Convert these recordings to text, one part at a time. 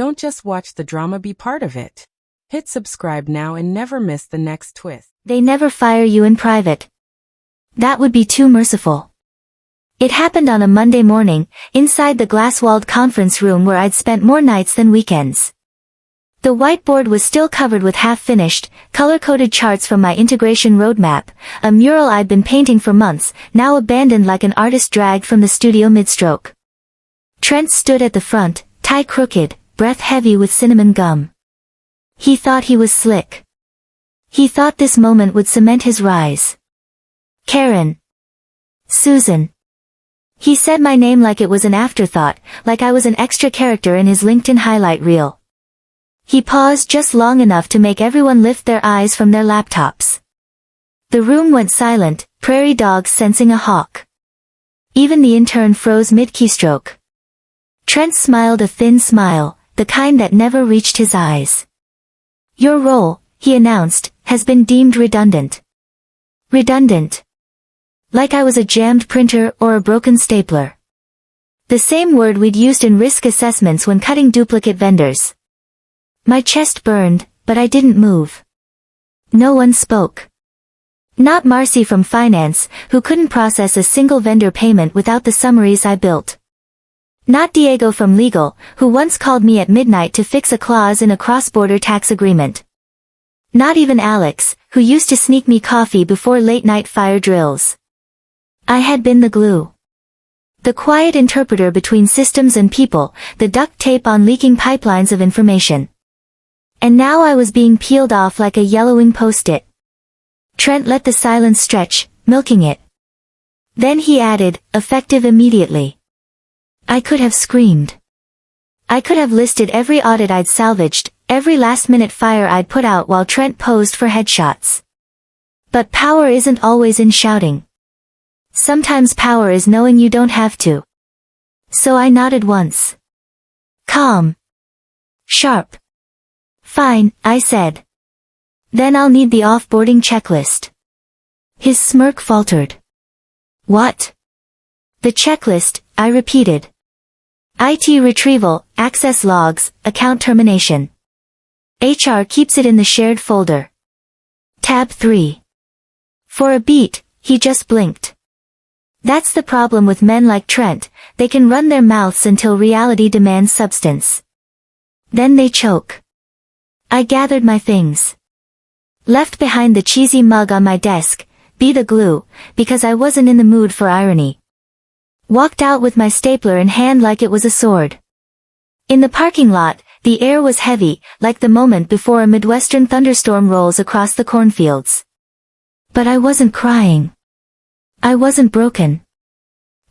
Don't just watch the drama, be part of it. Hit subscribe now and never miss the next twist. They never fire you in private. That would be too merciful. It happened on a Monday morning, inside the glass-walled conference room where I'd spent more nights than weekends. The whiteboard was still covered with half-finished, color-coded charts from my integration roadmap, a mural I'd been painting for months, now abandoned like an artist dragged from the studio mid-stroke. Trent stood at the front, tie crooked, breath heavy with cinnamon gum. He thought he was slick. He thought this moment would cement his rise. Karen. Susan. He said my name like it was an afterthought, like I was an extra character in his LinkedIn highlight reel. He paused just long enough to make everyone lift their eyes from their laptops. The room went silent, prairie dogs sensing a hawk. Even the intern froze mid-keystroke. Trent smiled a thin smile, the kind that never reached his eyes. Your role, he announced, has been deemed redundant. Redundant. Like I was a jammed printer or a broken stapler. The same word we'd used in risk assessments when cutting duplicate vendors. My chest burned, but I didn't move. No one spoke. Not Marcy from finance, who couldn't process a single vendor payment without the summaries I built. Not Diego from legal, who once called me at midnight to fix a clause in a cross-border tax agreement. Not even Alex, who used to sneak me coffee before late-night fire drills. I had been the glue. The quiet interpreter between systems and people, the duct tape on leaking pipelines of information. And now I was being peeled off like a yellowing post-it. Trent let the silence stretch, milking it. Then he added, effective immediately. I could have screamed. I could have listed every audit I'd salvaged, every last-minute fire I'd put out while Trent posed for headshots. But power isn't always in shouting. Sometimes power is knowing you don't have to. So I nodded once. Calm. Sharp. Fine, I said. Then I'll need the off-boarding checklist. His smirk faltered. What? The checklist, I repeated. IT retrieval, access logs, account termination. HR keeps it in the shared folder. Tab 3. For a beat, he just blinked. That's the problem with men like Trent, they can run their mouths until reality demands substance. Then they choke. I gathered my things. Left behind the cheesy mug on my desk, be the glue, because I wasn't in the mood for irony. Walked out with my stapler in hand like it was a sword. In the parking lot, the air was heavy, like the moment before a Midwestern thunderstorm rolls across the cornfields. But I wasn't crying. I wasn't broken.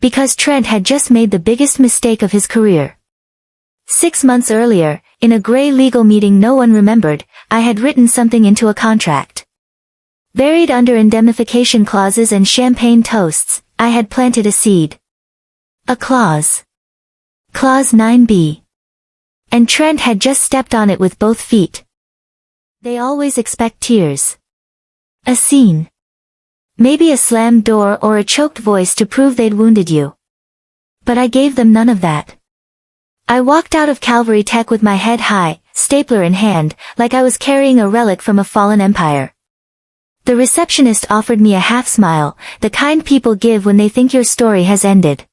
Because Trent had just made the biggest mistake of his career. 6 months earlier, in a gray legal meeting no one remembered, I had written something into a contract. Buried under indemnification clauses and champagne toasts, I had planted a seed. A clause. Clause 9b. And Trent had just stepped on it with both feet. They always expect tears. A scene. Maybe a slammed door or a choked voice to prove they'd wounded you. But I gave them none of that. I walked out of Calvary Tech with my head high, stapler in hand, like I was carrying a relic from a fallen empire. The receptionist offered me a half-smile, the kind people give when they think your story has ended.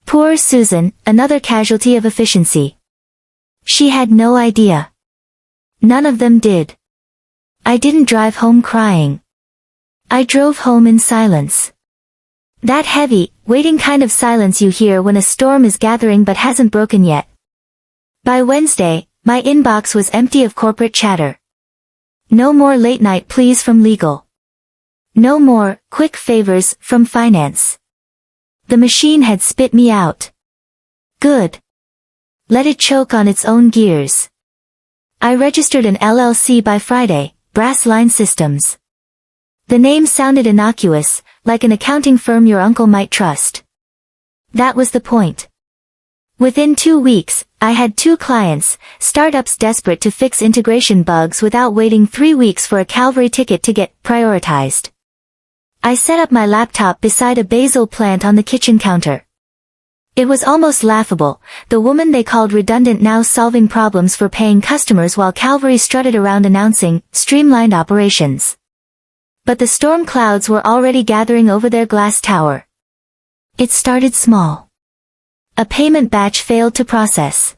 Poor Susan, another casualty of efficiency. She had no idea. None of them did. I didn't drive home crying. I drove home in silence. That heavy, waiting kind of silence you hear when a storm is gathering but hasn't broken yet. By Wednesday, my inbox was empty of corporate chatter. No more late-night pleas from legal. No more quick favors from finance. The machine had spit me out. Good. Let it choke on its own gears. I registered an LLC by Friday, Brass Line Systems. The name sounded innocuous, like an accounting firm your uncle might trust. That was the point. Within 2 weeks, I had 2 clients, startups desperate to fix integration bugs without waiting 3 weeks for a Calvary ticket to get prioritized. I set up my laptop beside a basil plant on the kitchen counter. It was almost laughable, the woman they called redundant now solving problems for paying customers while Calvary strutted around announcing streamlined operations. But the storm clouds were already gathering over their glass tower. It started small. A payment batch failed to process.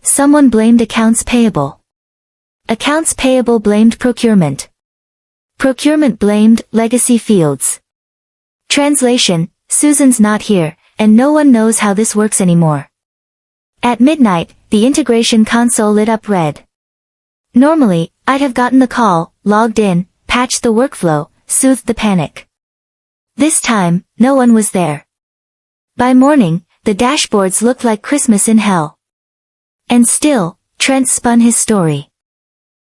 Someone blamed accounts payable. Accounts payable blamed procurement. Procurement blamed legacy fields. Translation: Susan's not here, and no one knows how this works anymore. At midnight, the integration console lit up red. Normally, I'd have gotten the call, logged in, patched the workflow, soothed the panic. This time, no one was there. By morning, the dashboards looked like Christmas in hell. And still, Trent spun his story.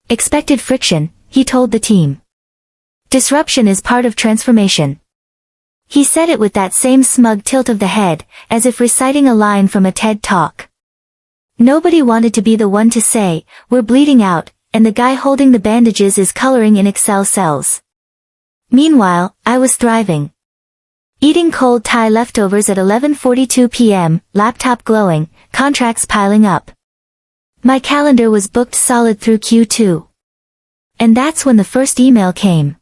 Expected friction, he told the team. Disruption is part of transformation. He said it with that same smug tilt of the head, as if reciting a line from a TED Talk. Nobody wanted to be the one to say, "We're bleeding out," and the guy holding the bandages is coloring in Excel cells. Meanwhile, I was thriving. Eating cold Thai leftovers at 11:42 p.m., laptop glowing, contracts piling up. My calendar was booked solid through Q2. And that's when the first email came.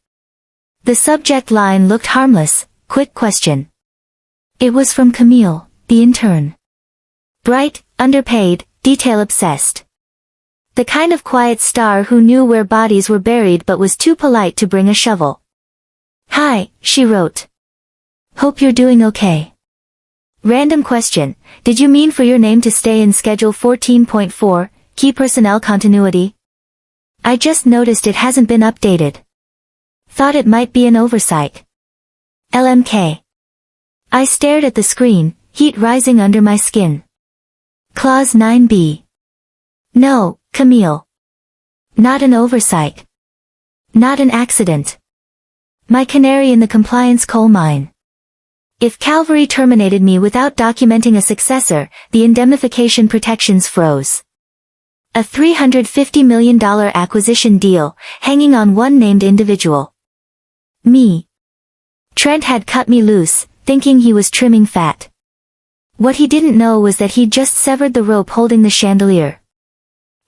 The subject line looked harmless, quick question. It was from Camille, the intern. Bright, underpaid, detail-obsessed. The kind of quiet star who knew where bodies were buried but was too polite to bring a shovel. Hi, she wrote. Hope you're doing okay. Random question, did you mean for your name to stay in Schedule 14.4, Key Personnel Continuity? I just noticed it hasn't been updated. Thought it might be an oversight. LMK. I stared at the screen, heat rising under my skin. Clause 9b. No, Camille. Not an oversight. Not an accident. My canary in the compliance coal mine. If Calvary terminated me without documenting a successor, the indemnification protections froze. A $350 million acquisition deal, hanging on one named individual. Me. Trent had cut me loose, thinking he was trimming fat. What he didn't know was that he'd just severed the rope holding the chandelier.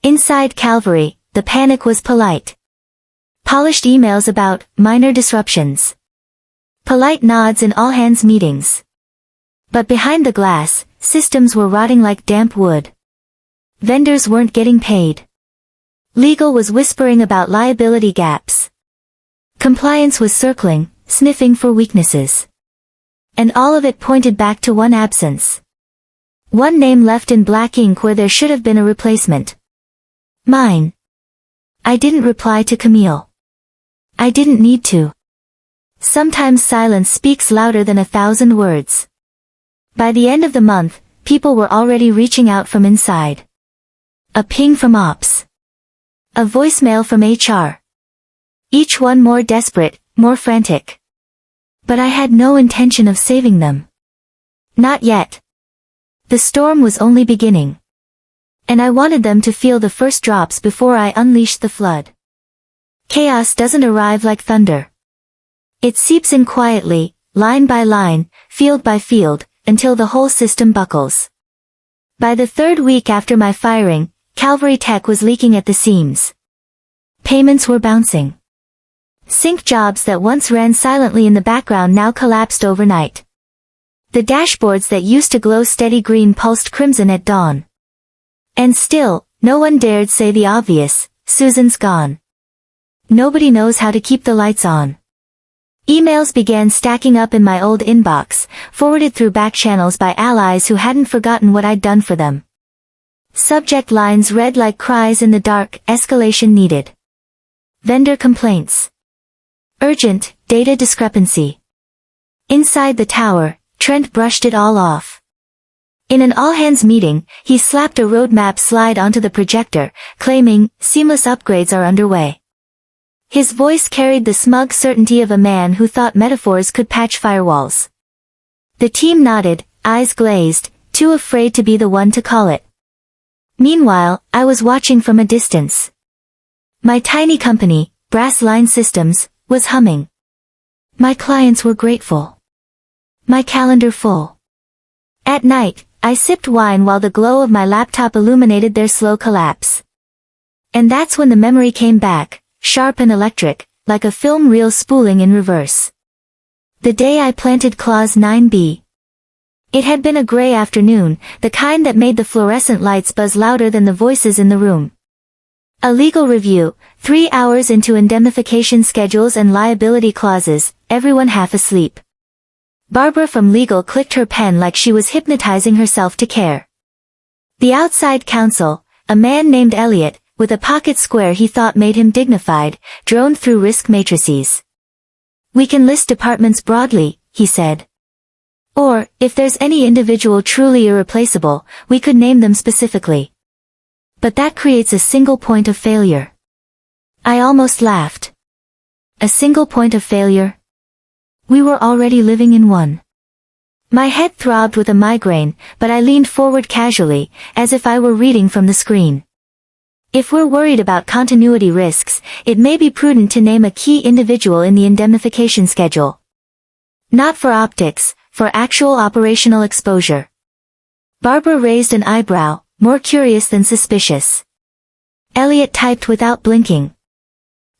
Inside Calvary, the panic was polite. Polished emails about minor disruptions. Polite nods in all-hands meetings. But behind the glass, systems were rotting like damp wood. Vendors weren't getting paid. Legal was whispering about liability gaps. Compliance was circling, sniffing for weaknesses. And all of it pointed back to one absence. One name left in black ink where there should have been a replacement. Mine. I didn't reply to Camille. I didn't need to. Sometimes silence speaks louder than 1,000 words. By the end of the month, people were already reaching out from inside. A ping from Ops. A voicemail from HR. Each one more desperate, more frantic. But I had no intention of saving them. Not yet. The storm was only beginning. And I wanted them to feel the first drops before I unleashed the flood. Chaos doesn't arrive like thunder. It seeps in quietly, line by line, field by field, until the whole system buckles. By the third week after my firing, Calvary Tech was leaking at the seams. Payments were bouncing. Sync jobs that once ran silently in the background now collapsed overnight. The dashboards that used to glow steady green pulsed crimson at dawn. And still, no one dared say the obvious, Susan's gone. Nobody knows how to keep the lights on. Emails began stacking up in my old inbox, forwarded through back channels by allies who hadn't forgotten what I'd done for them. Subject lines read like cries in the dark, escalation needed. Vendor complaints. Urgent, data discrepancy. Inside the tower, Trent brushed it all off. In an all-hands meeting, he slapped a roadmap slide onto the projector, claiming, seamless upgrades are underway. His voice carried the smug certainty of a man who thought metaphors could patch firewalls. The team nodded, eyes glazed, too afraid to be the one to call it. Meanwhile, I was watching from a distance. My tiny company, Brass Line Systems, was humming. My clients were grateful. My calendar full. At night, I sipped wine while the glow of my laptop illuminated their slow collapse. And that's when the memory came back, sharp and electric, like a film reel spooling in reverse. The day I planted Clause 9B. It had been a gray afternoon, the kind that made the fluorescent lights buzz louder than the voices in the room. A legal review, 3 hours into indemnification schedules and liability clauses, everyone half asleep. Barbara from legal clicked her pen like she was hypnotizing herself to care. The outside counsel, a man named Elliot, with a pocket square he thought made him dignified, droned through risk matrices. "We can list departments broadly," he said. "Or, if there's any individual truly irreplaceable, we could name them specifically. But that creates a single point of failure." I almost laughed. A single point of failure? We were already living in one. My head throbbed with a migraine, but I leaned forward casually, as if I were reading from the screen. If we're worried about continuity risks, it may be prudent to name a key individual in the indemnification schedule. Not for optics, for actual operational exposure. Barbara raised an eyebrow, more curious than suspicious. Elliot typed without blinking.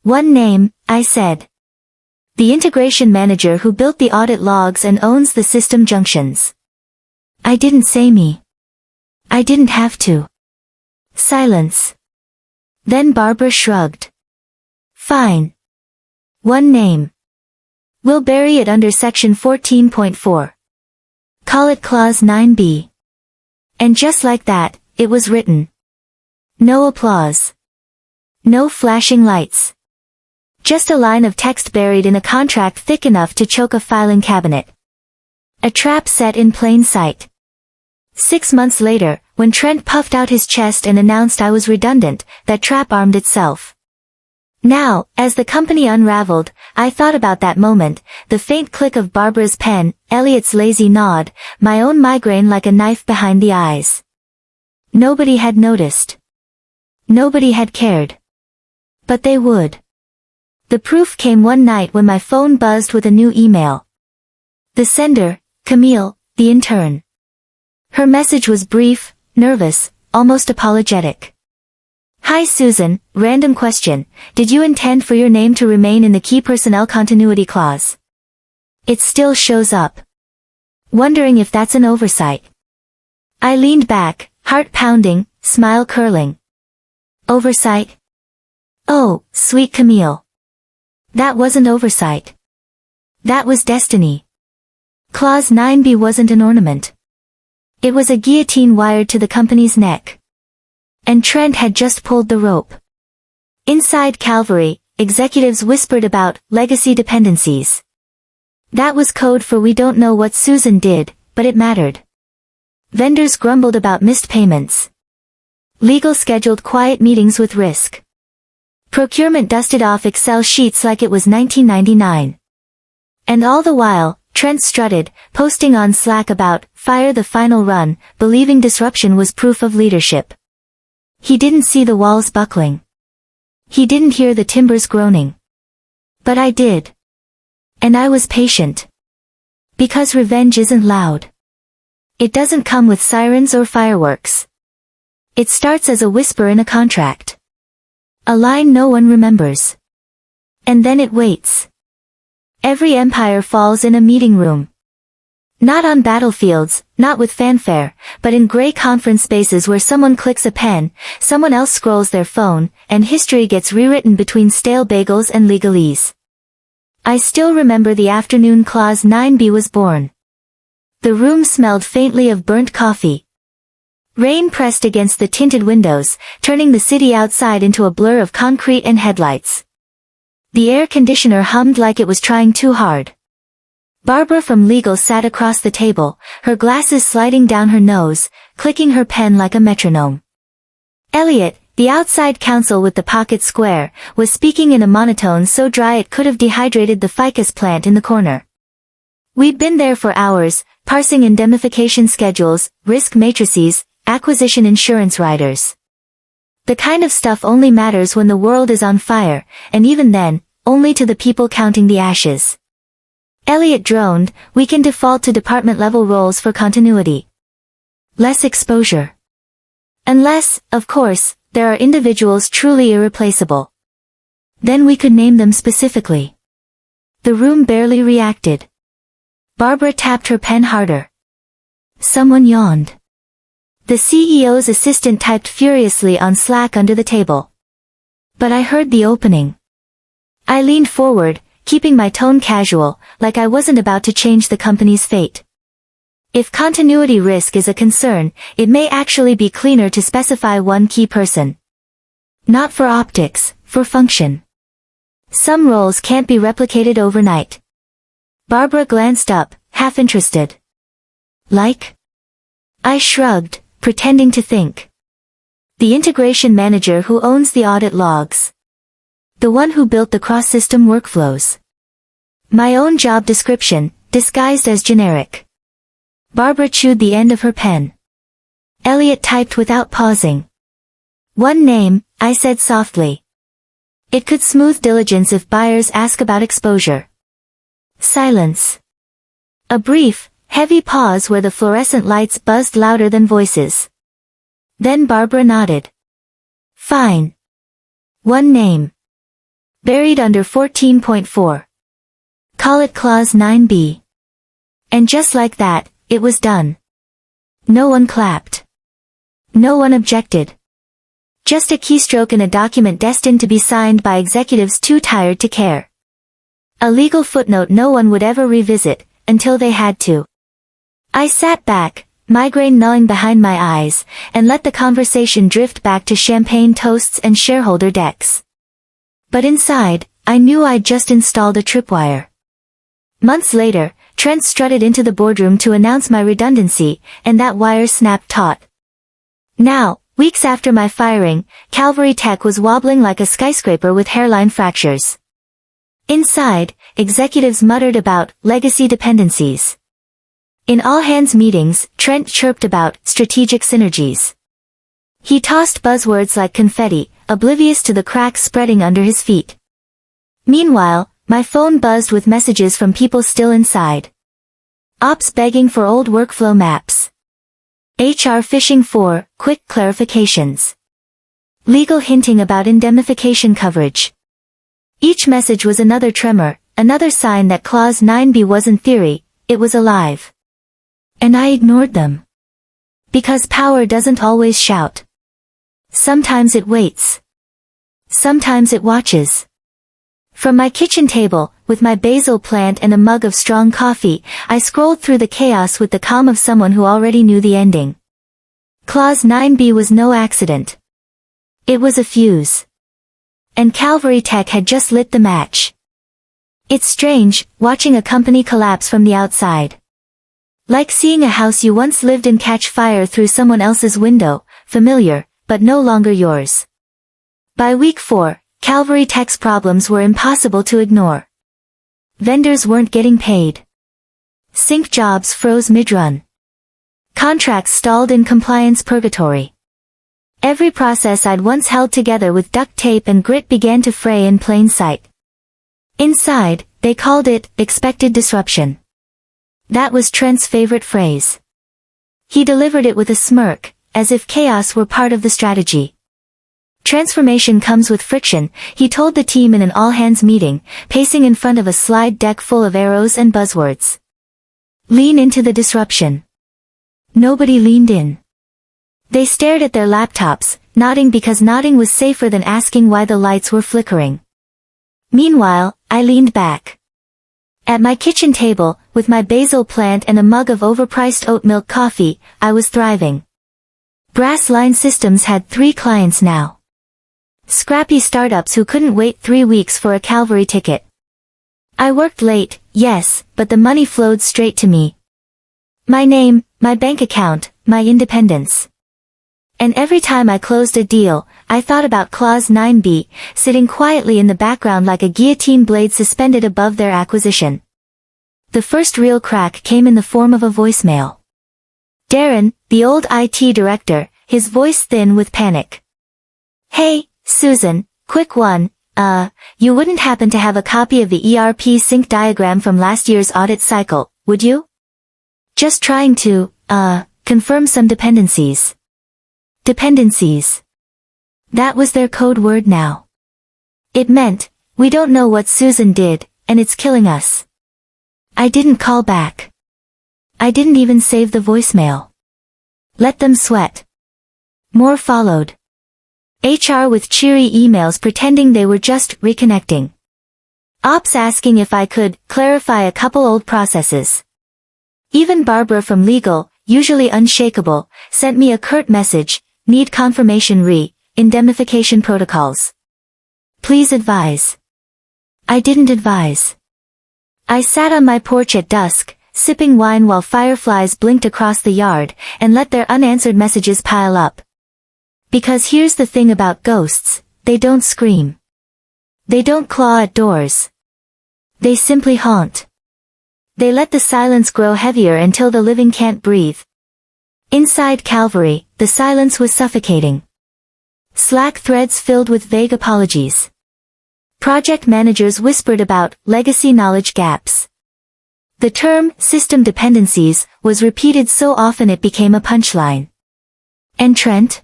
"One name," I said. "The integration manager who built the audit logs and owns the system junctions." I didn't say me. I didn't have to. Silence. Then Barbara shrugged. "Fine. One name. We'll bury it under Section 14.4. Call it Clause 9B. And just like that, it was written. No applause. No flashing lights. Just a line of text buried in a contract thick enough to choke a filing cabinet. A trap set in plain sight. 6 months later, when Trent puffed out his chest and announced I was redundant, that trap armed itself. Now, as the company unraveled, I thought about that moment, the faint click of Barbara's pen, Elliot's lazy nod, my own migraine like a knife behind the eyes. Nobody had noticed. Nobody had cared. But they would. The proof came one night when my phone buzzed with a new email. The sender, Camille, the intern. Her message was brief, nervous, almost apologetic. "Hi Susan, random question, did you intend for your name to remain in the key personnel continuity clause? It still shows up. Wondering if that's an oversight." I leaned back, heart pounding, smile curling. Oversight? Oh, sweet Camille. That wasn't oversight. That was destiny. Clause 9B wasn't an ornament. It was a guillotine wired to the company's neck. And Trent had just pulled the rope. Inside Calvary, executives whispered about legacy dependencies. That was code for we don't know what Susan did, but it mattered. Vendors grumbled about missed payments. Legal scheduled quiet meetings with risk. Procurement dusted off Excel sheets like it was 1999. And all the while, Trent strutted, posting on Slack about fire the final run, believing disruption was proof of leadership. He didn't see the walls buckling. He didn't hear the timbers groaning. But I did. And I was patient. Because revenge isn't loud. It doesn't come with sirens or fireworks. It starts as a whisper in a contract. A line no one remembers. And then it waits. Every empire falls in a meeting room. Not on battlefields, not with fanfare, but in gray conference spaces where someone clicks a pen, someone else scrolls their phone, and history gets rewritten between stale bagels and legalese. I still remember the afternoon Clause 9B was born. The room smelled faintly of burnt coffee. Rain pressed against the tinted windows, turning the city outside into a blur of concrete and headlights. The air conditioner hummed like it was trying too hard. Barbara from legal sat across the table, her glasses sliding down her nose, clicking her pen like a metronome. Elliot, the outside counsel with the pocket square, was speaking in a monotone so dry it could have dehydrated the ficus plant in the corner. We'd been there for hours, parsing indemnification schedules, risk matrices, acquisition insurance riders. The kind of stuff only matters when the world is on fire, and even then, only to the people counting the ashes. Elliot droned, "We can default to department-level roles for continuity. less exposure. Unless, of course, there are individuals truly irreplaceable. Then we could name them specifically. The room barely reacted. Barbara tapped her pen harder. Someone yawned. The CEO's assistant typed furiously on Slack under the table. But I heard the opening. I leaned forward, keeping my tone casual, like I wasn't about to change the company's fate. If continuity risk is a concern, it may actually be cleaner to specify one key person. Not for optics, for function. Some roles can't be replicated overnight. Barbara glanced up, half interested. Like? I shrugged, pretending to think. The integration manager who owns the audit logs. The one who built the cross-system workflows. My own job description, disguised as generic. Barbara chewed the end of her pen. Elliot typed without pausing. One name, I said softly. It could smooth diligence if buyers ask about exposure. Silence. A brief, heavy pause where the fluorescent lights buzzed louder than voices. Then Barbara nodded. Fine. One name. Buried under 14.4. Call it Clause 9b. And just like that, it was done. No one clapped. No one objected. Just a keystroke in a document destined to be signed by executives too tired to care. A legal footnote no one would ever revisit, until they had to. I sat back, migraine gnawing behind my eyes, and let the conversation drift back to champagne toasts and shareholder decks. But inside, I knew I'd just installed a tripwire. Months later, Trent strutted into the boardroom to announce my redundancy, and that wire snapped taut. Now, weeks after my firing, Calvary Tech was wobbling like a skyscraper with hairline fractures. Inside, executives muttered about legacy dependencies. In all-hands meetings, Trent chirped about strategic synergies. He tossed buzzwords like confetti, oblivious to the cracks spreading under his feet. Meanwhile, my phone buzzed with messages from people still inside. Ops begging for old workflow maps. HR fishing for quick clarifications. Legal hinting about indemnification coverage. Each message was another tremor, another sign that Clause 9b wasn't theory, it was alive. And I ignored them. Because power doesn't always shout. Sometimes it waits. Sometimes it watches. From my kitchen table, with my basil plant and a mug of strong coffee, I scrolled through the chaos with the calm of someone who already knew the ending. Clause 9b was no accident. It was a fuse. And Calvary Tech had just lit the match. It's strange, watching a company collapse from the outside. Like seeing a house you once lived in catch fire through someone else's window, familiar, but no longer yours. By week 4, Calvary Tech's problems were impossible to ignore. Vendors weren't getting paid. Sync jobs froze mid-run. Contracts stalled in compliance purgatory. Every process I'd once held together with duct tape and grit began to fray in plain sight. Inside, they called it expected disruption. That was Trent's favorite phrase. He delivered it with a smirk, as if chaos were part of the strategy. Transformation comes with friction, he told the team in an all-hands meeting, pacing in front of a slide deck full of arrows and buzzwords. Lean into the disruption. Nobody leaned in. They stared at their laptops, nodding because nodding was safer than asking why the lights were flickering. Meanwhile, I leaned back. At my kitchen table, with my basil plant and a mug of overpriced oat milk coffee, I was thriving. Brass Line Systems had 3 clients now. Scrappy startups who couldn't wait 3 weeks for a Calvary ticket. I worked late, yes, but the money flowed straight to me. My name, my bank account, my independence. And every time I closed a deal, I thought about Clause 9b, sitting quietly in the background like a guillotine blade suspended above their acquisition. The first real crack came in the form of a voicemail. Darren, the old IT director, his voice thin with panic. Hey, Susan, quick one, you wouldn't happen to have a copy of the ERP sync diagram from last year's audit cycle, would you? Just trying to, confirm some dependencies. Dependencies. That was their code word now. It meant, we don't know what Susan did, and it's killing us. I didn't call back. I didn't even save the voicemail. Let them sweat. More followed. HR with cheery emails pretending they were just reconnecting. Ops asking if I could clarify a couple old processes. Even Barbara from legal, usually unshakable, sent me a curt message, need confirmation indemnification protocols. Please advise. I didn't advise. I sat on my porch at dusk, sipping wine while fireflies blinked across the yard, and let their unanswered messages pile up. Because here's the thing about ghosts, they don't scream. They don't claw at doors. They simply haunt. They let the silence grow heavier until the living can't breathe. Inside Calvary, the silence was suffocating. Slack threads filled with vague apologies. Project managers whispered about legacy knowledge gaps. The term system dependencies was repeated so often it became a punchline. And Trent?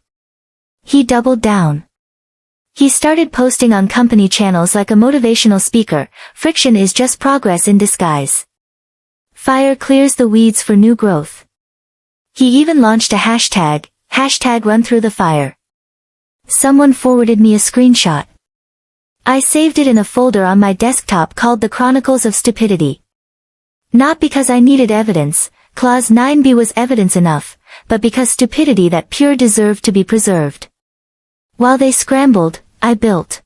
He doubled down. He started posting on company channels like a motivational speaker, friction is just progress in disguise. Fire clears the weeds for new growth. He even launched a hashtag run through the fire. Someone forwarded me a screenshot. I saved it in a folder on my desktop called The Chronicles of Stupidity. Not because I needed evidence, Clause 9b was evidence enough, but because stupidity that pure deserved to be preserved. While they scrambled, I built.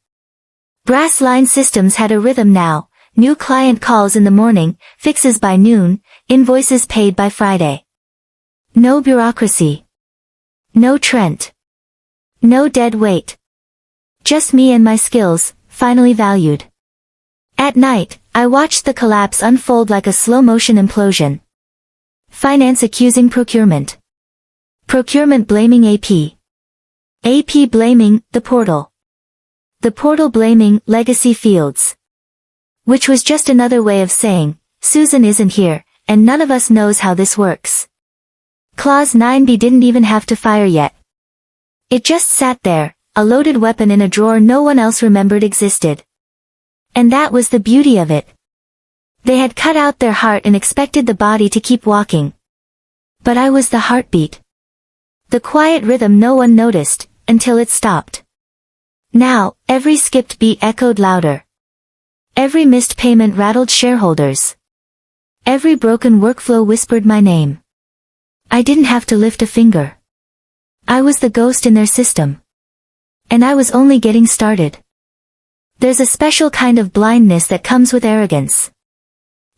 Brass line systems had a rhythm now, new client calls in the morning, fixes by noon, invoices paid by Friday. No bureaucracy. No Trent. No dead weight. Just me and my skills, finally valued. At night, I watched the collapse unfold like a slow-motion implosion. Finance accusing procurement. Procurement blaming AP. AP blaming the portal. The portal blaming legacy fields. Which was just another way of saying, Susan isn't here, and none of us knows how this works. Clause 9b didn't even have to fire yet. It just sat there, a loaded weapon in a drawer no one else remembered existed. And that was the beauty of it. They had cut out their heart and expected the body to keep walking. But I was the heartbeat. The quiet rhythm no one noticed, until it stopped. Now, every skipped beat echoed louder. Every missed payment rattled shareholders. Every broken workflow whispered my name. I didn't have to lift a finger. I was the ghost in their system. And I was only getting started. There's a special kind of blindness that comes with arrogance.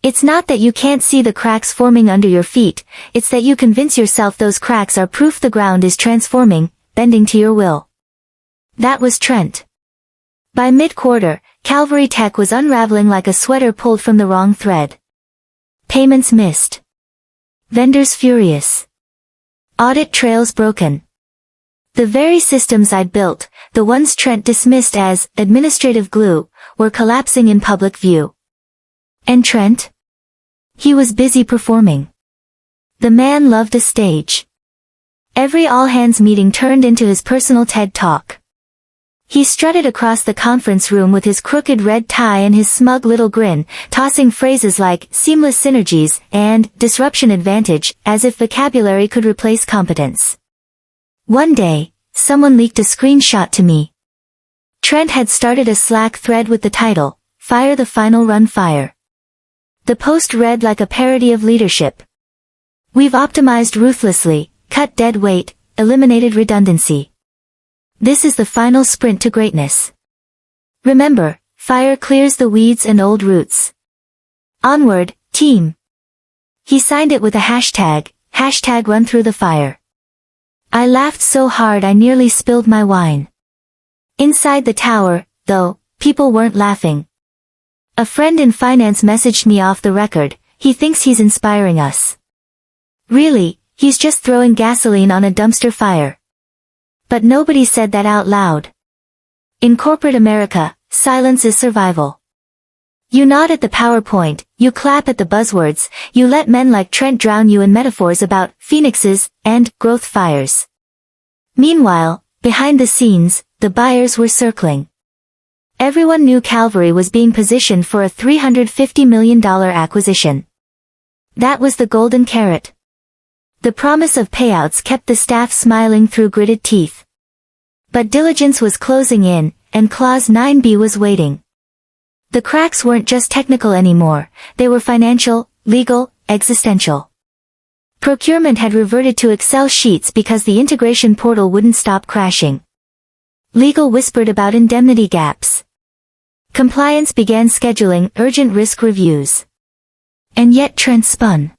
It's not that you can't see the cracks forming under your feet, it's that you convince yourself those cracks are proof the ground is transforming, bending to your will. That was Trent. By mid-quarter, Calvary Tech was unraveling like a sweater pulled from the wrong thread. Payments missed. Vendors furious. Audit trails broken. The very systems I'd built, the ones Trent dismissed as administrative glue, were collapsing in public view. And Trent? He was busy performing. The man loved a stage. Every all-hands meeting turned into his personal TED Talk. He strutted across the conference room with his crooked red tie and his smug little grin, tossing phrases like seamless synergies and disruption advantage, as if vocabulary could replace competence. One day, someone leaked a screenshot to me. Trent had started a Slack thread with the title, Fire the Final Run Fire. The post read like a parody of leadership. We've optimized ruthlessly, cut dead weight, eliminated redundancy. This is the final sprint to greatness. Remember, fire clears the weeds and old roots. Onward, team. He signed it with a hashtag run through the fire. I laughed so hard I nearly spilled my wine. Inside the tower, though, people weren't laughing. A friend in finance messaged me off the record, he thinks he's inspiring us. Really, he's just throwing gasoline on a dumpster fire. But nobody said that out loud. In corporate America, silence is survival. You nod at the PowerPoint, you clap at the buzzwords, you let men like Trent drown you in metaphors about phoenixes and growth fires. Meanwhile, behind the scenes, the buyers were circling. Everyone knew Calvary was being positioned for a $350 million acquisition. That was the golden carrot. The promise of payouts kept the staff smiling through gritted teeth. But diligence was closing in, and Clause 9B was waiting. The cracks weren't just technical anymore, they were financial, legal, existential. Procurement had reverted to Excel sheets because the integration portal wouldn't stop crashing. Legal whispered about indemnity gaps. Compliance began scheduling urgent risk reviews. And yet Trent spun.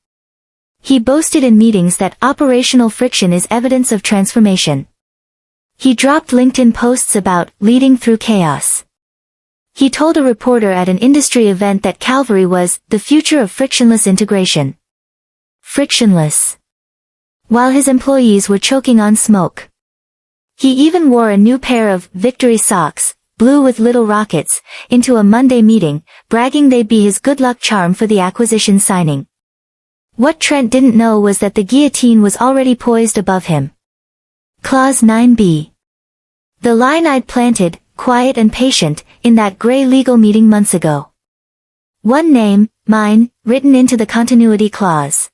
He boasted in meetings that operational friction is evidence of transformation. He dropped LinkedIn posts about leading through chaos. He told a reporter at an industry event that Calvary was the future of frictionless integration. Frictionless. While his employees were choking on smoke. He even wore a new pair of victory socks, blue with little rockets, into a Monday meeting, bragging they'd be his good luck charm for the acquisition signing. What Trent didn't know was that the guillotine was already poised above him. Clause 9B. The line I'd planted, quiet and patient, in that gray legal meeting months ago. One name, mine, written into the continuity clause.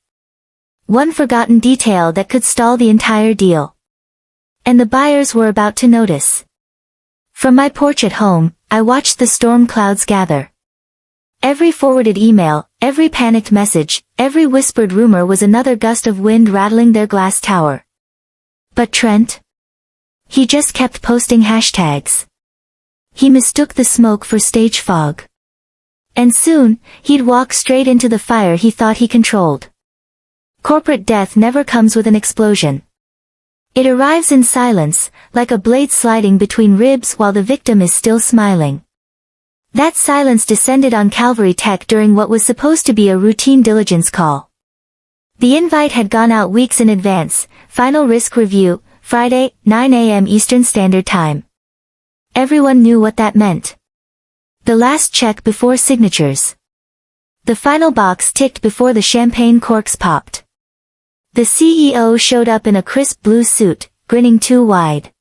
One forgotten detail that could stall the entire deal. And the buyers were about to notice. From my porch at home, I watched the storm clouds gather. Every forwarded email, every panicked message, every whispered rumor was another gust of wind rattling their glass tower. But Trent? He just kept posting hashtags. He mistook the smoke for stage fog. And soon, he'd walk straight into the fire he thought he controlled. Corporate death never comes with an explosion. It arrives in silence, like a blade sliding between ribs while the victim is still smiling. That silence descended on Calvary Tech during what was supposed to be a routine diligence call. The invite had gone out weeks in advance, final risk review, Friday, 9 a.m. Eastern Standard Time. Everyone knew what that meant. The last check before signatures. The final box ticked before the champagne corks popped. The CEO showed up in a crisp blue suit, grinning too wide.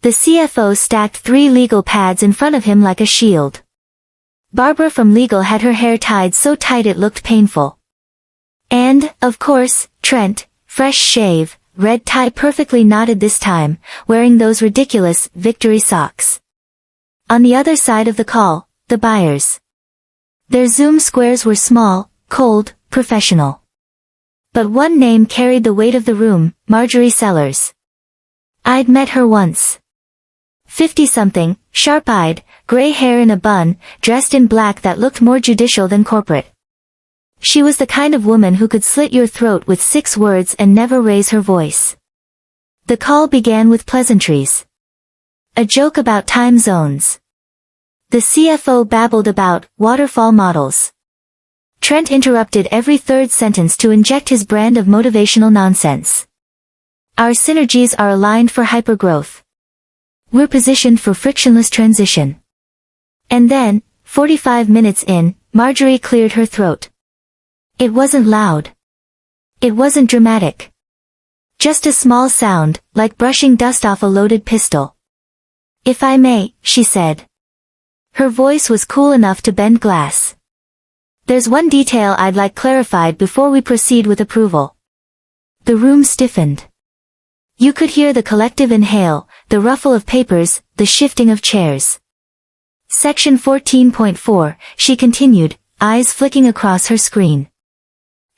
The CFO stacked 3 legal pads in front of him like a shield. Barbara from legal had her hair tied so tight it looked painful. And, of course, Trent, fresh shave, red tie perfectly knotted this time, wearing those ridiculous victory socks. On the other side of the call, the buyers. Their Zoom squares were small, cold, professional. But one name carried the weight of the room, Mallerie Sellers. I'd met her once. 50-something, sharp-eyed, gray hair in a bun, dressed in black that looked more judicial than corporate. She was the kind of woman who could slit your throat with 6 words and never raise her voice. The call began with pleasantries. A joke about time zones. The CFO babbled about waterfall models. Trent interrupted every third sentence to inject his brand of motivational nonsense. Our synergies are aligned for hypergrowth. We're positioned for frictionless transition. And then, 45 minutes in, Mallerie cleared her throat. It wasn't loud. It wasn't dramatic. Just a small sound, like brushing dust off a loaded pistol. If I may, she said. Her voice was cool enough to bend glass. There's one detail I'd like clarified before we proceed with approval. The room stiffened. You could hear the collective inhale, the ruffle of papers, the shifting of chairs. Section 14.4, she continued, eyes flicking across her screen.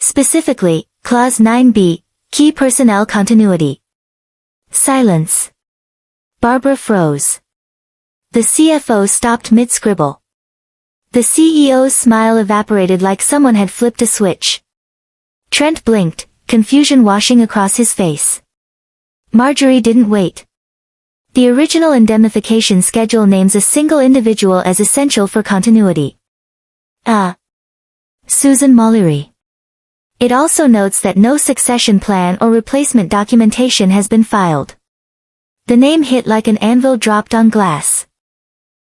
Specifically, Clause 9B, Key Personnel Continuity. Silence. Barbara froze. The CFO stopped mid-scribble. The CEO's smile evaporated like someone had flipped a switch. Trent blinked, confusion washing across his face. Mallerie didn't wait. The original indemnification schedule names a single individual as essential for continuity. Susan Mallerie. It also notes that no succession plan or replacement documentation has been filed. The name hit like an anvil dropped on glass.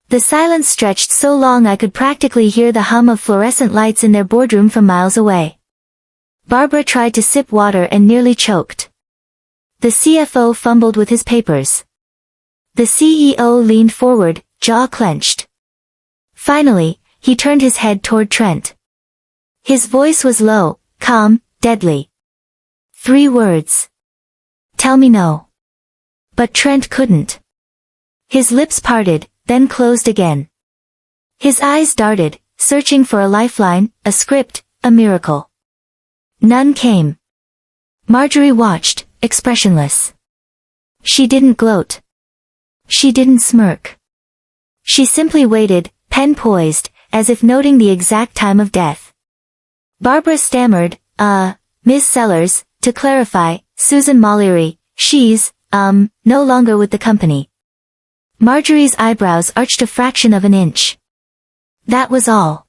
The silence stretched so long I could practically hear the hum of fluorescent lights in their boardroom from miles away. Barbara tried to sip water and nearly choked. The CFO fumbled with his papers. The CEO leaned forward, jaw clenched. Finally, he turned his head toward Trent. His voice was low, calm, deadly. 3 words. Tell me no. But Trent couldn't. His lips parted, then closed again. His eyes darted, searching for a lifeline, a script, a miracle. None came. Mallerie watched, expressionless. She didn't gloat. She didn't smirk. She simply waited, pen poised, as if noting the exact time of death. Barbara stammered, Miss Sellers, to clarify, Susan Mallerie, she's, no longer with the company. Mallerie's eyebrows arched a fraction of an inch. That was all.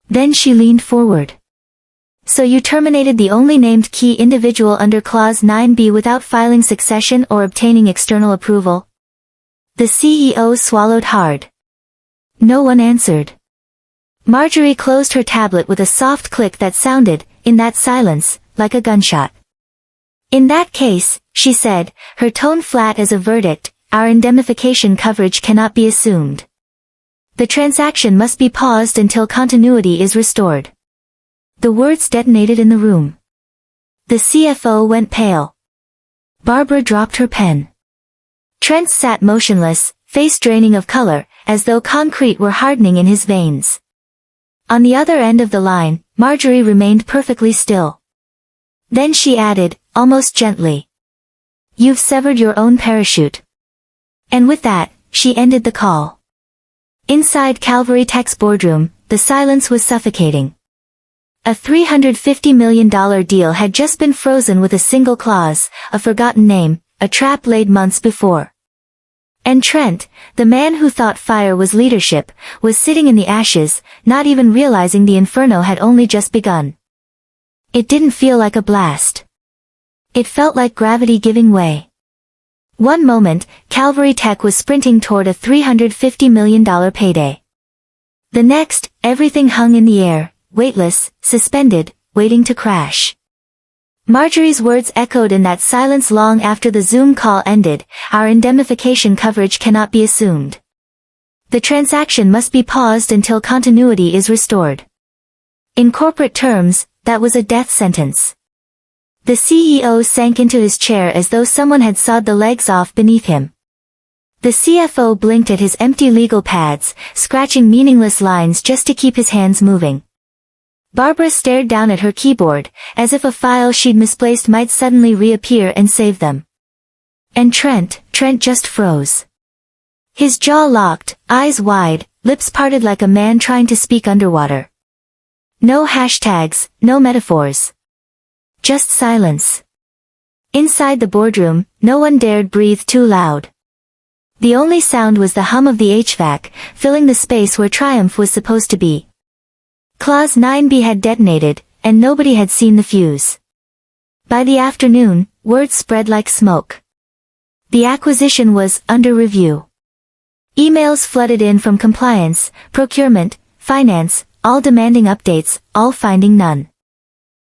Then she leaned forward. So you terminated the only named key individual under Clause 9b without filing succession or obtaining external approval? The CEO swallowed hard. No one answered. Mallerie closed her tablet with a soft click that sounded, in that silence, like a gunshot. In that case, she said, her tone flat as a verdict, our indemnification coverage cannot be assumed. The transaction must be paused until continuity is restored. The words detonated in the room. The CFO went pale. Barbara dropped her pen. Trent sat motionless, face draining of color, as though concrete were hardening in his veins. On the other end of the line, Mallerie remained perfectly still. Then she added, almost gently. You've severed your own parachute. And with that, she ended the call. Inside Calvary Tech's boardroom, the silence was suffocating. A $350 million deal had just been frozen with a single clause, a forgotten name, a trap laid months before. And Trent, the man who thought fire was leadership, was sitting in the ashes, not even realizing the inferno had only just begun. It didn't feel like a blast. It felt like gravity giving way. One moment, Calvary Tech was sprinting toward a $350 million payday. The next, everything hung in the air, weightless, suspended, waiting to crash. Mallerie's words echoed in that silence long after the Zoom call ended, our indemnification coverage cannot be assumed. The transaction must be paused until continuity is restored. In corporate terms, that was a death sentence. The CEO sank into his chair as though someone had sawed the legs off beneath him. The CFO blinked at his empty legal pads, scratching meaningless lines just to keep his hands moving. Barbara stared down at her keyboard, as if a file she'd misplaced might suddenly reappear and save them. And Trent just froze. His jaw locked, eyes wide, lips parted like a man trying to speak underwater. No hashtags, no metaphors. Just silence. Inside the boardroom, no one dared breathe too loud. The only sound was the hum of the HVAC, filling the space where Triumph was supposed to be. Clause 9b had detonated, and nobody had seen the fuse. By the afternoon, word spread like smoke. The acquisition was under review. Emails flooded in from compliance, procurement, finance, all demanding updates, all finding none.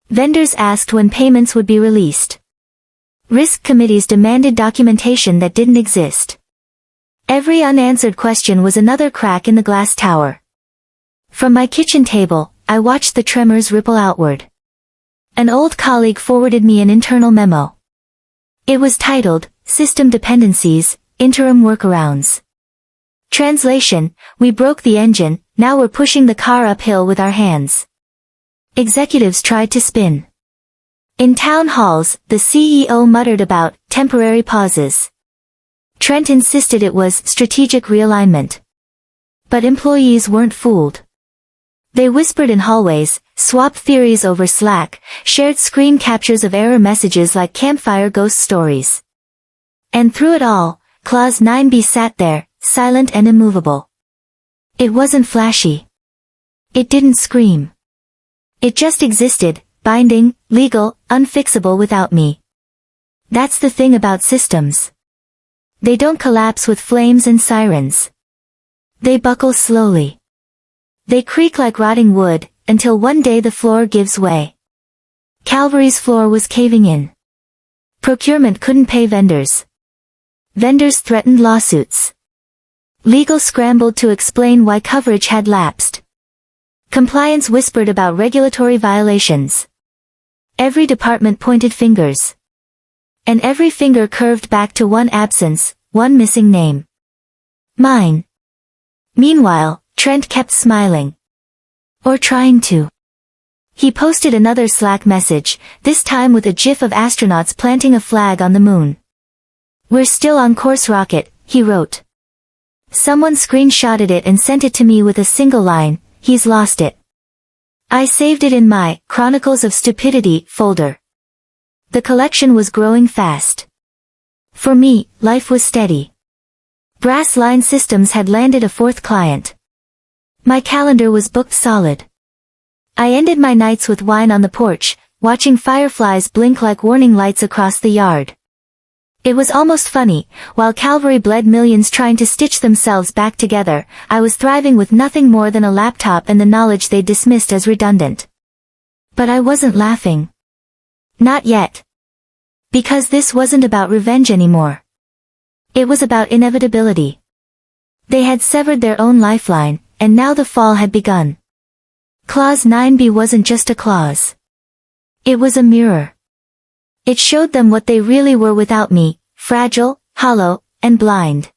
Vendors asked when payments would be released. Risk committees demanded documentation that didn't exist. Every unanswered question was another crack in the glass tower. From my kitchen table, I watched the tremors ripple outward. An old colleague forwarded me an internal memo. It was titled, System Dependencies, Interim Workarounds. Translation, we broke the engine, now we're pushing the car uphill with our hands. Executives tried to spin. In town halls, the CEO muttered about temporary pauses. Trent insisted it was strategic realignment. But employees weren't fooled. They whispered in hallways, swapped theories over Slack, shared screen captures of error messages like campfire ghost stories. And through it all, Clause 9b sat there, silent and immovable. It wasn't flashy. It didn't scream. It just existed, binding, legal, unfixable without me. That's the thing about systems. They don't collapse with flames and sirens. They buckle slowly. They creak like rotting wood, until one day the floor gives way. Calvary's floor was caving in. Procurement couldn't pay vendors. Vendors threatened lawsuits. Legal scrambled to explain why coverage had lapsed. Compliance whispered about regulatory violations. Every department pointed fingers. And every finger curved back to one absence, one missing name. Mine. Meanwhile, Trent kept smiling. Or trying to. He posted another Slack message, this time with a gif of astronauts planting a flag on the moon. "We're still on course, rocket," he wrote. Someone screenshotted it and sent it to me with a single line, "He's lost it." I saved it in my Chronicles of Stupidity folder. The collection was growing fast. For me, life was steady. Brass Line Systems had landed a fourth client. My calendar was booked solid. I ended my nights with wine on the porch, watching fireflies blink like warning lights across the yard. It was almost funny, while Calvary bled millions trying to stitch themselves back together, I was thriving with nothing more than a laptop and the knowledge they'd dismissed as redundant. But I wasn't laughing. Not yet. Because this wasn't about revenge anymore. It was about inevitability. They had severed their own lifeline, and now the fall had begun. Clause 9b wasn't just a clause. It was a mirror. It showed them what they really were without me, fragile, hollow, and blind.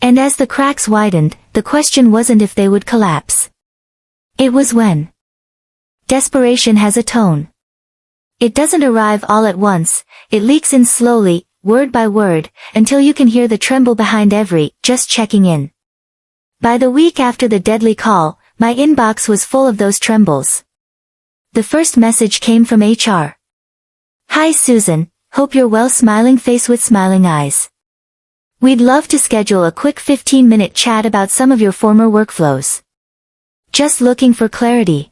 And as the cracks widened, the question wasn't if they would collapse. It was when. Desperation has a tone. It doesn't arrive all at once, it leaks in slowly, word by word, until you can hear the tremble behind every, "just checking in." By the week after the deadly call, my inbox was full of those trembles. The first message came from HR. "Hi Susan, hope you're well, smiling face with smiling eyes. We'd love to schedule a quick 15-minute chat about some of your former workflows. Just looking for clarity."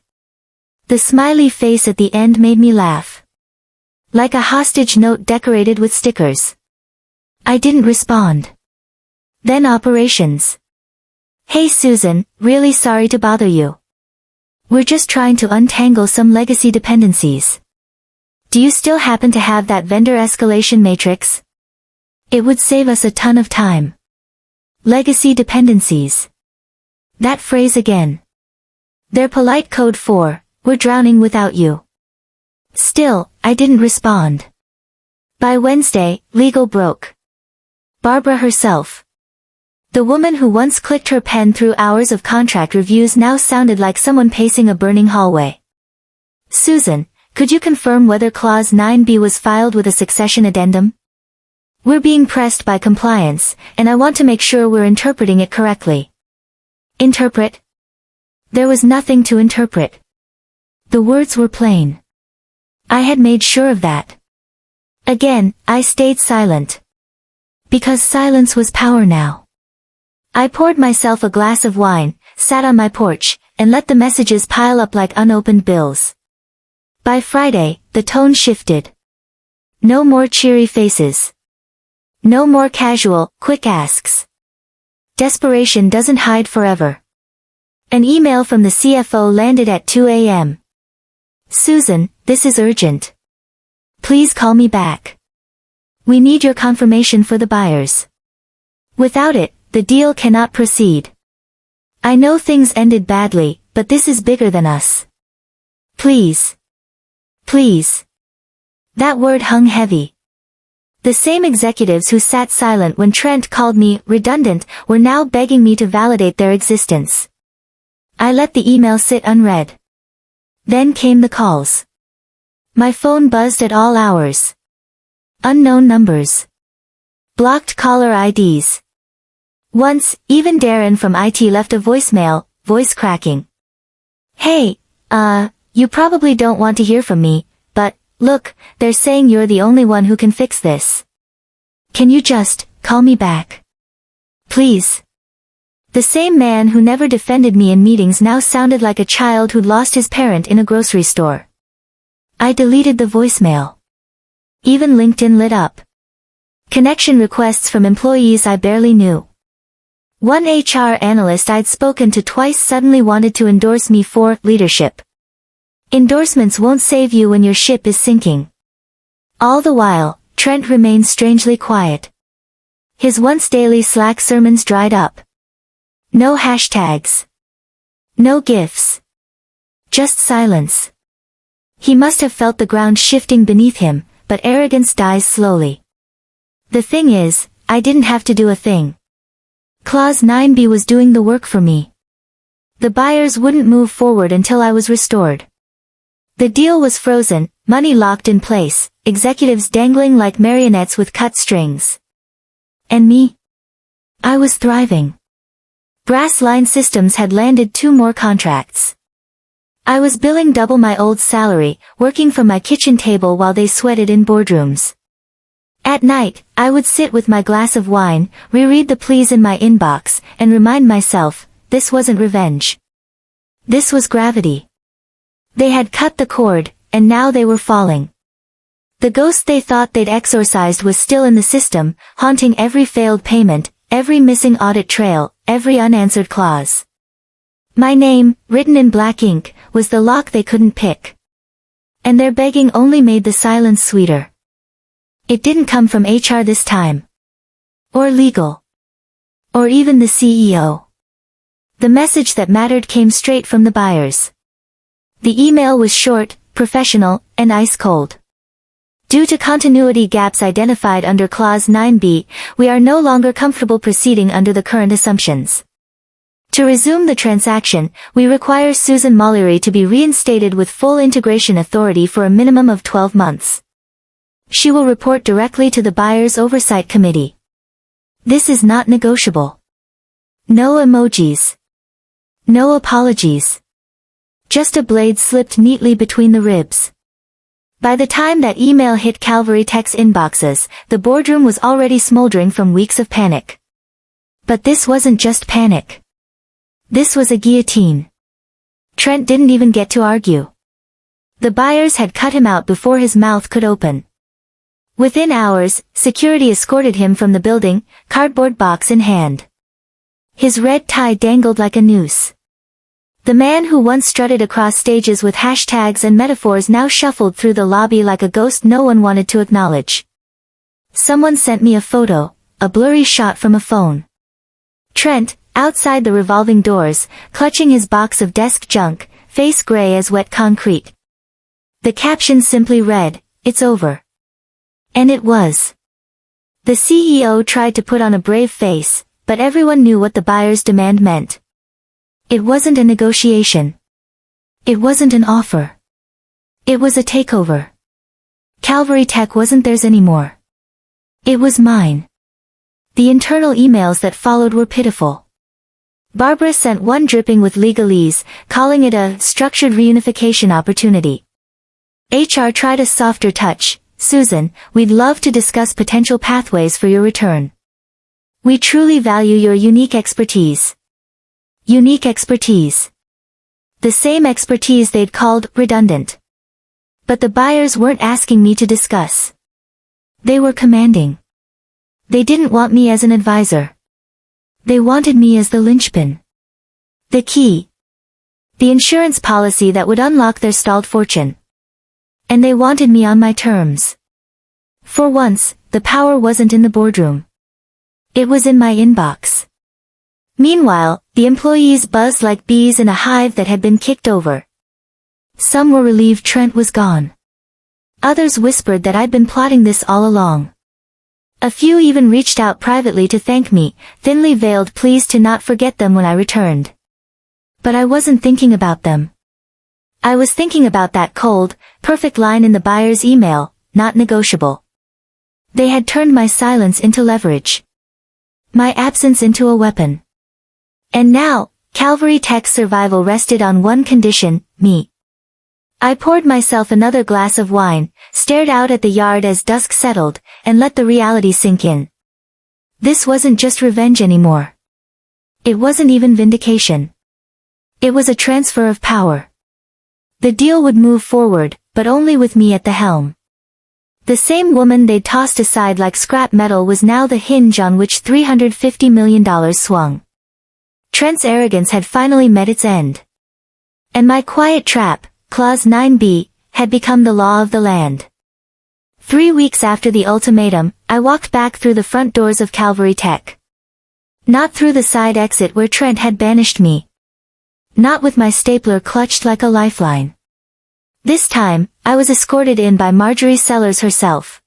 The smiley face at the end made me laugh. Like a hostage note decorated with stickers. I didn't respond. Then operations. "Hey Susan, really sorry to bother you. We're just trying to untangle some legacy dependencies. Do you still happen to have that vendor escalation matrix? It would save us a ton of time." Legacy dependencies. That phrase again. Their polite code for, "We're drowning without you." Still, I didn't respond. By Wednesday, legal broke. Barbara herself. The woman who once clicked her pen through hours of contract reviews now sounded like someone pacing a burning hallway. "Susan, could you confirm whether Clause 9b was filed with a succession addendum? We're being pressed by compliance, and I want to make sure we're interpreting it correctly." Interpret? There was nothing to interpret. The words were plain. I had made sure of that. Again, I stayed silent. Because silence was power now. I poured myself a glass of wine, sat on my porch, and let the messages pile up like unopened bills. By Friday, the tone shifted. No more cheery faces. No more casual, quick asks. Desperation doesn't hide forever. An email from the CFO landed at 2 a.m. "Susan, this is urgent. Please call me back. We need your confirmation for the buyers. Without it, the deal cannot proceed. I know things ended badly, but this is bigger than us. Please. Please." That word hung heavy. The same executives who sat silent when Trent called me redundant were now begging me to validate their existence. I let the email sit unread. Then came the calls. My phone buzzed at all hours. Unknown numbers. Blocked caller IDs. Once, even Darren from IT left a voicemail, voice cracking. "Hey, you probably don't want to hear from me, but, look, they're saying you're the only one who can fix this. Can you just call me back? Please." The same man who never defended me in meetings now sounded like a child who'd lost his parent in a grocery store. I deleted the voicemail. Even LinkedIn lit up. Connection requests from employees I barely knew. One HR analyst I'd spoken to twice suddenly wanted to endorse me for leadership. Endorsements won't save you when your ship is sinking. All the while, Trent remained strangely quiet. His once daily Slack sermons dried up. No hashtags. No gifs. Just silence. He must have felt the ground shifting beneath him, but arrogance dies slowly. The thing is, I didn't have to do a thing. Clause 9b was doing the work for me. The buyers wouldn't move forward until I was restored. The deal was frozen, money locked in place, executives dangling like marionettes with cut strings. And me? I was thriving. Brass Line Systems had landed 2 more contracts. I was billing double my old salary, working from my kitchen table while they sweated in boardrooms. At night, I would sit with my glass of wine, reread the pleas in my inbox, and remind myself, this wasn't revenge. This was gravity. They had cut the cord, and now they were falling. The ghost they thought they'd exorcised was still in the system, haunting every failed payment, every missing audit trail, every unanswered clause. My name, written in black ink, was the lock they couldn't pick. And their begging only made the silence sweeter. It didn't come from HR this time. Or legal. Or even the CEO. The message that mattered came straight from the buyers. The email was short, professional, and ice cold. Due to continuity gaps identified under Clause 9b, we are no longer comfortable proceeding under the current assumptions. To resume the transaction, we require Susan Mallerie to be reinstated with full integration authority for a minimum of 12 months. She will report directly to the Buyers Oversight Committee. This is not negotiable. No emojis. No apologies. Just a blade slipped neatly between the ribs. By the time that email hit Calvary Tech's inboxes, the boardroom was already smoldering from weeks of panic. But this wasn't just panic. This was a guillotine. Trent didn't even get to argue. The buyers had cut him out before his mouth could open. Within hours, security escorted him from the building, cardboard box in hand. His red tie dangled like a noose. The man who once strutted across stages with hashtags and metaphors now shuffled through the lobby like a ghost no one wanted to acknowledge. Someone sent me a photo, a blurry shot from a phone. Trent, outside the revolving doors, clutching his box of desk junk, face gray as wet concrete. The caption simply read, "It's over." And it was. The CEO tried to put on a brave face, but everyone knew what the buyer's demand meant. It wasn't a negotiation. It wasn't an offer. It was a takeover. Calvary Tech wasn't theirs anymore. It was mine. The internal emails that followed were pitiful. Barbara sent one dripping with legalese, calling it a structured reunification opportunity. HR tried a softer touch. "Susan, we'd love to discuss potential pathways for your return. We truly value your unique expertise." Unique expertise. The same expertise they'd called redundant. But the buyers weren't asking me to discuss. They were commanding. They didn't want me as an advisor. They wanted me as the linchpin. The key. The insurance policy that would unlock their stalled fortune. And they wanted me on my terms. For once, the power wasn't in the boardroom. It was in my inbox. Meanwhile, the employees buzzed like bees in a hive that had been kicked over. Some were relieved Trent was gone. Others whispered that I'd been plotting this all along. A few even reached out privately to thank me, thinly veiled pleas to not forget them when I returned. But I wasn't thinking about them. I was thinking about that cold, perfect line in the buyer's email, "Not negotiable." They had turned my silence into leverage. My absence into a weapon. And now, Calvary Tech's survival rested on one condition, me. I poured myself another glass of wine, stared out at the yard as dusk settled, and let the reality sink in. This wasn't just revenge anymore. It wasn't even vindication. It was a transfer of power. The deal would move forward, but only with me at the helm. The same woman they'd tossed aside like scrap metal was now the hinge on which $350 million swung. Trent's arrogance had finally met its end. And my quiet trap, Clause 9b, had become the law of the land. 3 weeks after the ultimatum, I walked back through the front doors of Calvary Tech. Not through the side exit where Trent had banished me. Not with my stapler clutched like a lifeline. This time, I was escorted in by Mallerie Sellers herself.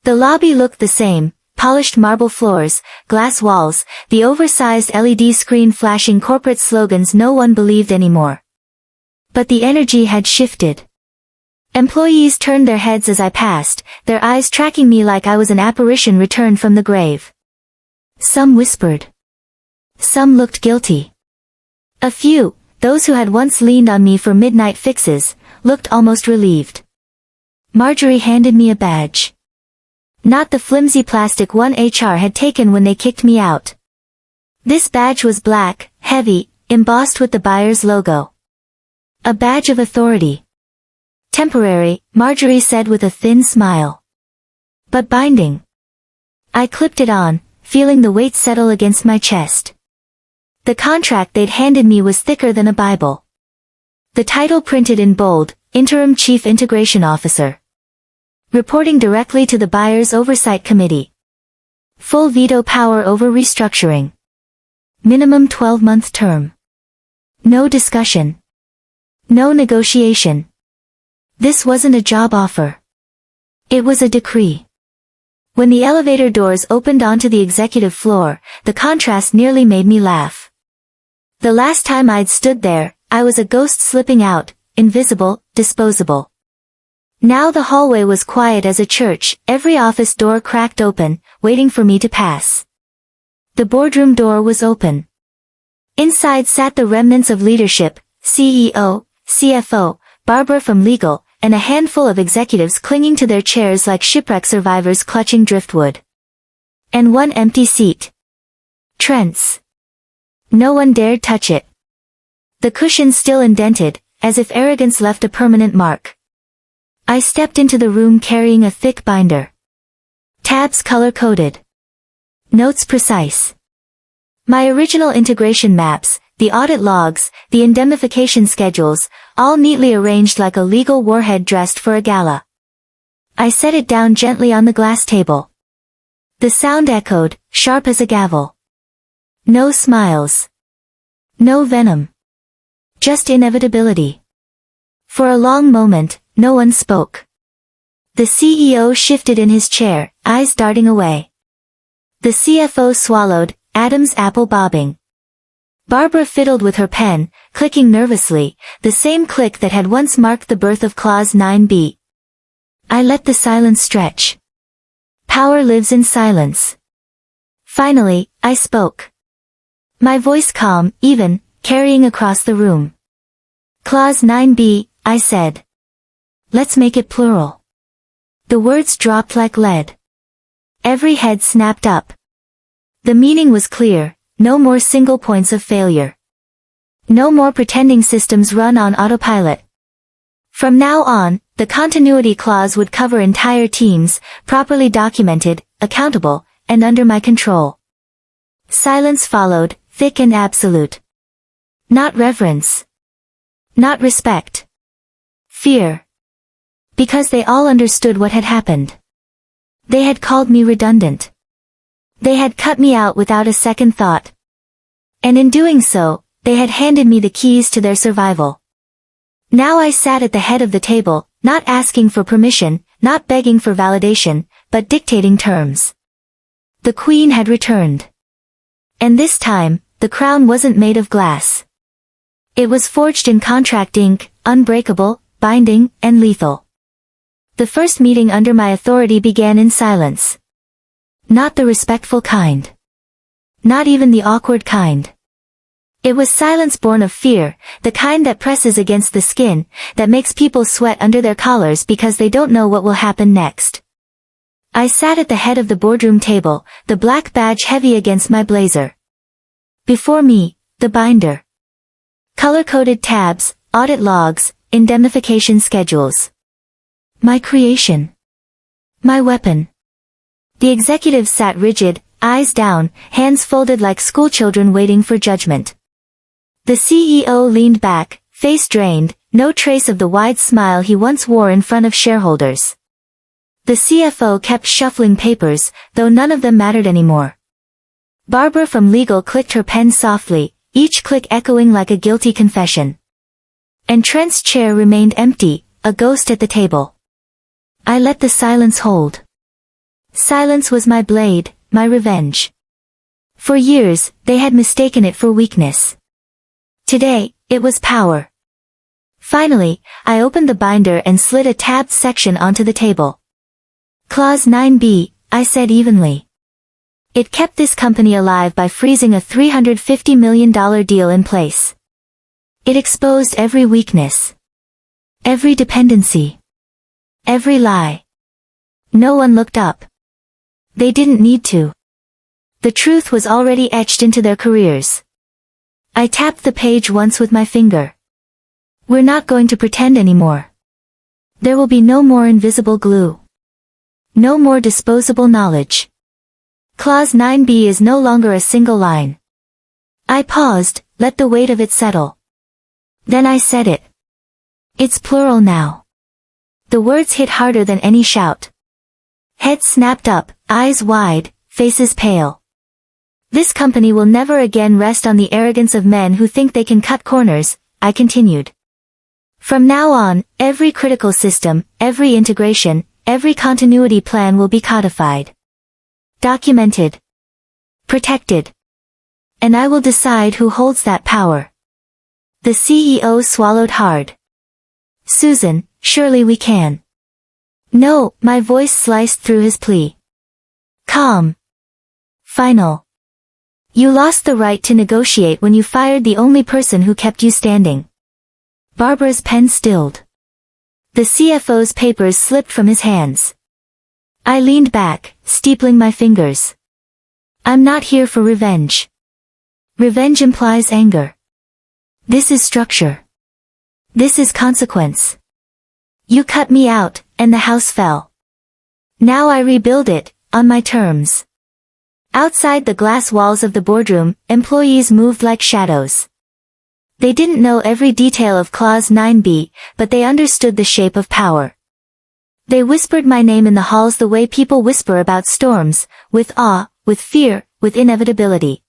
The lobby looked the same, polished marble floors, glass walls, the oversized LED screen flashing corporate slogans no one believed anymore. But the energy had shifted. Employees turned their heads as I passed, their eyes tracking me like I was an apparition returned from the grave. Some whispered. Some looked guilty. A few, those who had once leaned on me for midnight fixes, looked almost relieved. Mallerie handed me a badge. Not the flimsy plastic one HR had taken when they kicked me out. This badge was black, heavy, embossed with the buyer's logo. A badge of authority. Temporary, Mallerie said with a thin smile. But binding. I clipped it on, feeling the weight settle against my chest. The contract they'd handed me was thicker than a Bible. The title printed in bold, Interim Chief Integration Officer. Reporting directly to the Buyer's Oversight Committee. Full veto power over restructuring. Minimum 12-month term. No discussion. No negotiation. This wasn't a job offer. It was a decree. When the elevator doors opened onto the executive floor, the contrast nearly made me laugh. The last time I'd stood there, I was a ghost slipping out, invisible, disposable. Now the hallway was quiet as a church, every office door cracked open, waiting for me to pass. The boardroom door was open. Inside sat the remnants of leadership, CEO, CFO, Barbara from legal, and a handful of executives clinging to their chairs like shipwreck survivors clutching driftwood. And one empty seat. Trent's. No one dared touch it. The cushion still indented, as if arrogance left a permanent mark. I stepped into the room carrying a thick binder. Tabs color-coded. Notes precise. My original integration maps, the audit logs, the indemnification schedules, all neatly arranged like a legal warhead dressed for a gala. I set it down gently on the glass table. The sound echoed, sharp as a gavel. No smiles. No venom. Just inevitability. For a long moment, no one spoke. The CEO shifted in his chair, eyes darting away. The CFO swallowed, Adam's apple bobbing. Barbara fiddled with her pen, clicking nervously, the same click that had once marked the birth of Clause 9b. I let the silence stretch. Power lives in silence. Finally, I spoke. My voice calm, even, carrying across the room. Clause 9b, I said. Let's make it plural. The words dropped like lead. Every head snapped up. The meaning was clear. No more single points of failure. No more pretending systems run on autopilot. From now on, the continuity clause would cover entire teams, properly documented, accountable, and under my control. Silence followed, thick and absolute. Not reverence. Not respect. Fear. Because they all understood what had happened. They had called me redundant. They had cut me out without a second thought. And in doing so, they had handed me the keys to their survival. Now I sat at the head of the table, not asking for permission, not begging for validation, but dictating terms. The Queen had returned. And this time, the crown wasn't made of glass. It was forged in contract ink, unbreakable, binding, and lethal. The first meeting under my authority began in silence. Not the respectful kind. Not even the awkward kind. It was silence born of fear, the kind that presses against the skin, that makes people sweat under their collars because they don't know what will happen next. I sat at the head of the boardroom table, the black badge heavy against my blazer. Before me, the binder. Color-coded tabs, audit logs, indemnification schedules. My creation. My weapon. The executives sat rigid, eyes down, hands folded like schoolchildren waiting for judgment. The CEO leaned back, face drained, no trace of the wide smile he once wore in front of shareholders. The CFO kept shuffling papers, though none of them mattered anymore. Barbara from legal clicked her pen softly, each click echoing like a guilty confession. And Trent's chair remained empty, a ghost at the table. I let the silence hold. Silence was my blade, my revenge. For years, they had mistaken it for weakness. Today, it was power. Finally, I opened the binder and slid a tabbed section onto the table. Clause 9b, I said evenly. It kept this company alive by freezing a $350 million deal in place. It exposed every weakness. Every dependency. Every lie. No one looked up. They didn't need to. The truth was already etched into their careers. I tapped the page once with my finger. We're not going to pretend anymore. There will be no more invisible glue. No more disposable knowledge. Clause 9b is no longer a single line. I paused, let the weight of it settle. Then I said it. It's plural now. The words hit harder than any shout. Heads snapped up, eyes wide, faces pale. This company will never again rest on the arrogance of men who think they can cut corners, I continued. From now on, every critical system, every integration, every continuity plan will be codified. Documented. Protected. And I will decide who holds that power. The CEO swallowed hard. Susan, surely we can. No, my voice sliced through his plea. Calm. Final. You lost the right to negotiate when you fired the only person who kept you standing. Barbara's pen stilled. The CFO's papers slipped from his hands. I leaned back, steepling my fingers. I'm not here for revenge. Revenge implies anger. This is structure. This is consequence. You cut me out, and the house fell. Now I rebuild it, on my terms. Outside the glass walls of the boardroom, employees moved like shadows. They didn't know every detail of Clause 9b, but they understood the shape of power. They whispered my name in the halls the way people whisper about storms, with awe, with fear, with inevitability.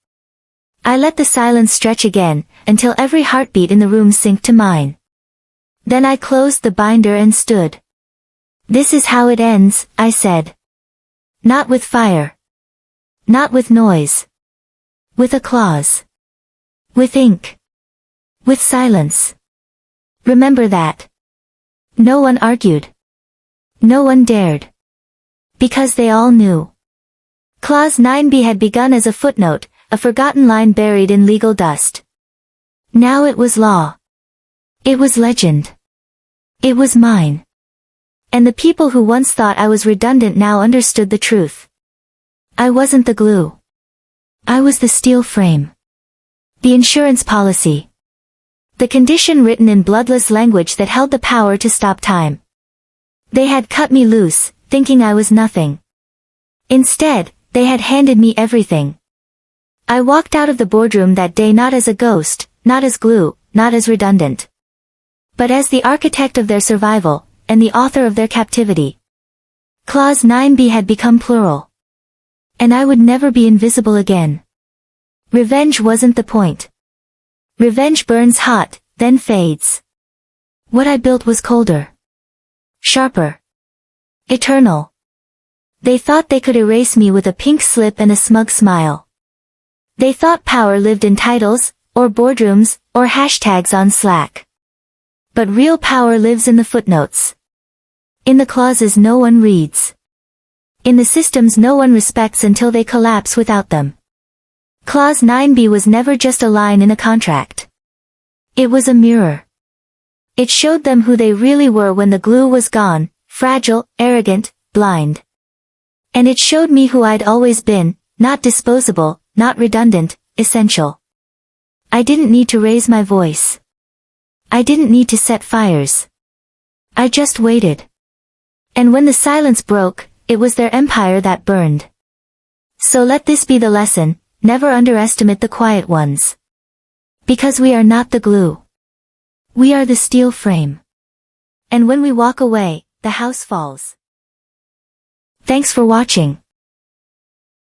I let the silence stretch again, until every heartbeat in the room synced to mine. Then I closed the binder and stood. This is how it ends, I said. Not with fire. Not with noise. With a clause. With ink. With silence. Remember that. No one argued. No one dared. Because they all knew. Clause 9b had begun as a footnote, a forgotten line buried in legal dust. Now it was law. It was legend. It was mine. And the people who once thought I was redundant now understood the truth. I wasn't the glue. I was the steel frame. The insurance policy. The condition written in bloodless language that held the power to stop time. They had cut me loose, thinking I was nothing. Instead, they had handed me everything. I walked out of the boardroom that day not as a ghost, not as glue, not as redundant. But as the architect of their survival, and the author of their captivity. Clause 9b had become plural. And I would never be invisible again. Revenge wasn't the point. Revenge burns hot, then fades. What I built was colder. Sharper. Eternal. They thought they could erase me with a pink slip and a smug smile. They thought power lived in titles, or boardrooms, or hashtags on Slack. But real power lives in the footnotes. In the clauses no one reads. In the systems no one respects until they collapse without them. Clause 9b was never just a line in a contract. It was a mirror. It showed them who they really were when the glue was gone, fragile, arrogant, blind. And it showed me who I'd always been, not disposable, not redundant, essential. I didn't need to raise my voice. I didn't need to set fires. I just waited. And when the silence broke, it was their empire that burned. So let this be the lesson, never underestimate the quiet ones. Because we are not the glue. We are the steel frame. And when we walk away, the house falls. Thanks for watching.